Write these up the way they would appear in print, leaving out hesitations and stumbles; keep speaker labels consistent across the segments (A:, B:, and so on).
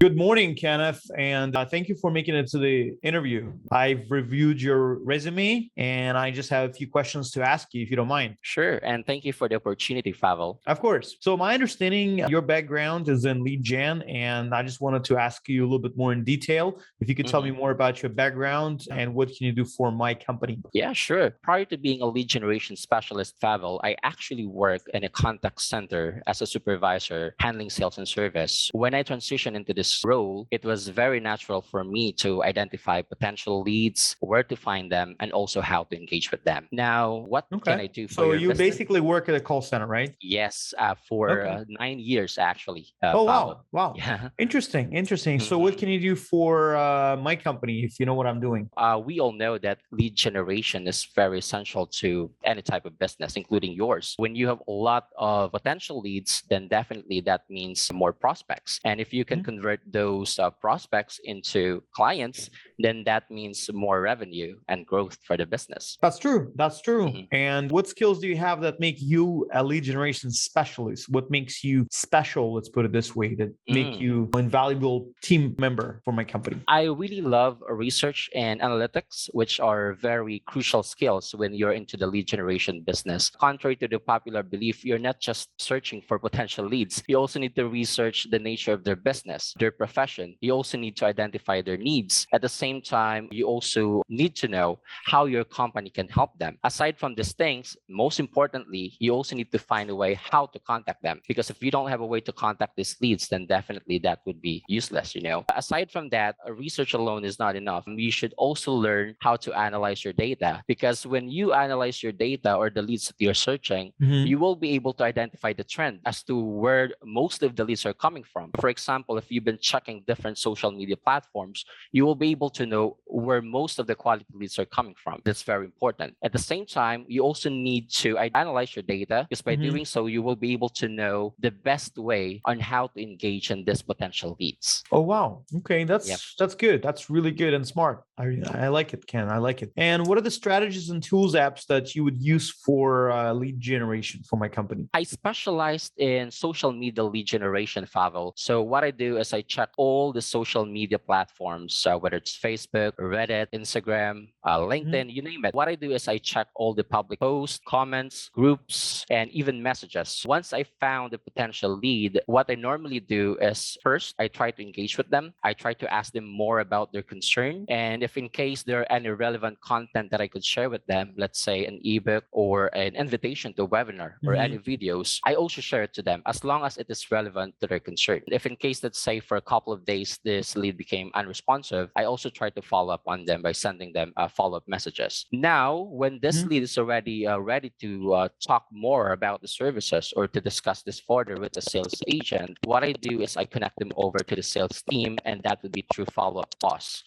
A: Good morning, Kenneth, and thank you for making it to the interview. I've reviewed your resume, and I just have a few questions to ask you, if you don't mind.
B: Sure, and thank you for the opportunity, Favel.
A: Of course. So my understanding, your background is in lead gen, and I just wanted to ask you a little bit more in detail. If you could tell me more about your background and what can you do for my company?
B: Yeah, sure. Prior to being a lead generation specialist, Favel, I actually worked in a contact center as a supervisor handling sales and service. When I transitioned into this role, it was very natural for me to identify potential leads, where to find them, and also how to engage with them. Now, what can
A: Okay.
B: I do for
A: So
B: your
A: you
B: business?
A: basically work at a call center, right?
B: Yes, for
A: Okay.
B: 9 years actually,
A: Oh,
B: Favel.
A: wow. Wow.
B: Yeah.
A: Interesting. Interesting. So what
B: Mhm.
A: can you do for my company, if you know what I'm doing?
B: We all know that lead generation is very essential to any type of business, including yours. When you have a lot of potential leads, then definitely that means more prospects. And if you can
A: Mhm.
B: convert those prospects into clients, then that means more revenue and growth for the business.
A: That's true. That's true.
B: Mhm.
A: And what skills do you have that make you a lead generation specialist? What makes you special, let's put it this way, that make
B: Mm.
A: you an invaluable team member for my company?
B: I really love research and analytics, which are very crucial skills when you're into the lead generation business. Contrary to the popular belief, you're not just searching for potential leads. You also need to research the nature of their business, their profession. You also need to identify their needs. At the same time, you also need to know how your company can help them. Aside from these things, most importantly, you also need to find a way how to contact them. Because if you don't have a way to contact these leads, then definitely that would be useless. Aside from that, research alone is not enough. You should also learn how to analyze your data, because when you analyze your data or the leads that you're searching,
A: Mhm.
B: you will be able to identify the trend as to where most of the leads are coming from. For example, if you've been checking different social media platforms, you will be able to know where most of the quality leads are coming from. That's very important. At the same time, you also need to analyze your data, because by
A: Mhm.
B: doing so, you will be able to know the best way on how to engage in these potential leads.
A: Oh, wow. Okay,
B: Yep.
A: that's good. That's really good and smart. I like it, Ken. I like it. And what are the strategies and tools apps that you would use for lead generation for my company?
B: I specialized in social media lead generation, Favel. So what I do is I check all the social media platforms, whether it's Facebook, Reddit, Instagram,
A: Mhm.
B: LinkedIn, you name it. What I do is I check all the public posts, comments, groups, and even messages. Once I found a potential lead, what I normally do is first I try to engage with them. I try to ask them more about their concern. And if in case there are any relevant content that I could share with them, let's say an ebook or an invitation to a webinar or any
A: Mhm.
B: videos, I also share it to them as long as it is relevant to their concern. If in case, let's say for a couple of days, this lead became unresponsive, I also try to follow up on them by sending them follow-up messages. Now, when this
A: Mhm.
B: lead is already ready to talk more about the services or to discuss this further with the sales agent, what I do is I connect them over to the sales team, and that would be through follow-up boss.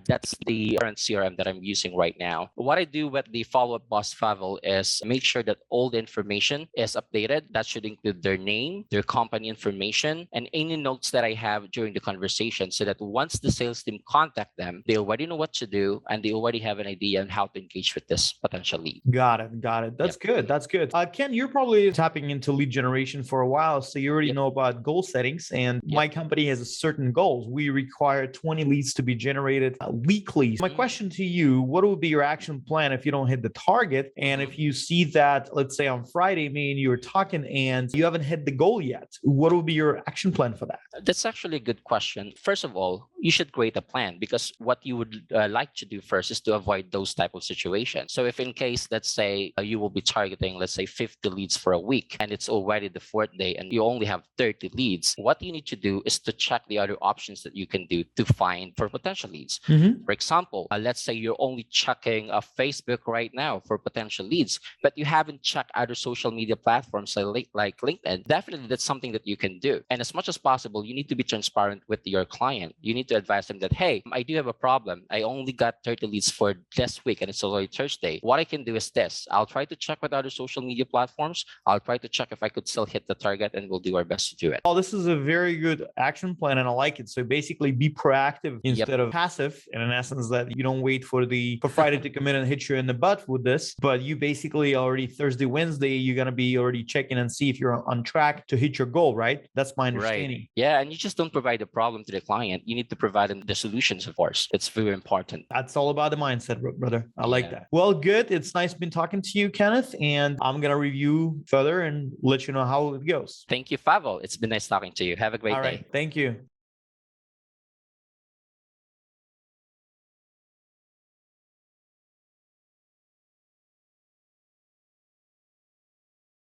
B: That's the current CRM that I'm using right now. What I do with the follow-up boss Favel is make sure that all the information is updated. That should include their name, their company information, and any notes that I have during the conversation, so that once the sales team contact them, they already know what to do and they already have an idea on how to engage with this potential lead.
A: Got it. Got it. That's
B: Yep.
A: good. That's good. Ken, you're probably tapping into lead generation for a while, so you already
B: Yep.
A: know about goal settings. And
B: Yep.
A: my company has a certain goals. We require 20 leads to be generated weekly. My
B: Mm.
A: question to you: what would be your action plan if you don't hit the target? And
B: Mhm.
A: if you see that, let's say on Friday, me and you are talking, and you haven't hit the goal yet, what would be your action plan for that?
B: That's actually a good question. First of all, you should create a plan, because what you would like to do first is to avoid those type of situations. So if in case, let's say you will be targeting, let's say 50 leads for a week, and it's already the fourth day and you only have 30 leads, what you need to do is to check the other options that you can do to find for potential leads.
A: Mhm.
B: For example, let's say you're only checking Facebook right now for potential leads, but you haven't checked other social media platforms like LinkedIn. Definitely, that's something that you can do. And as much as possible, you need to be transparent with your client. You need to advise them that, hey, I do have a problem. I only got 30 leads for this week and it's already Thursday. What I can do is this: I'll try to check with other social media platforms. I'll try to check if I could still hit the target, and we'll do our best to do it.
A: Oh, this is a very good action plan, and I like it. So basically, be proactive
B: Yep.
A: instead of passive in an essence that you don't wait for for Friday to come in and hit you in the butt with this, but you basically already Thursday, Wednesday, you're going to be already checking and see if you're on track to hit your goal, right? That's my understanding.
B: Right. Yeah. And you just don't provide the problem to the client. You need to provide them the solutions, of course. It's very important.
A: That's all about the mindset, brother. I like
B: Yeah.
A: that. Well, good. It's nice been talking to you, Kenneth, and I'm going to review further and let you know how it goes.
B: Thank you, Favo. It's been nice talking to you. Have a great
A: All
B: day.
A: right. Thank you.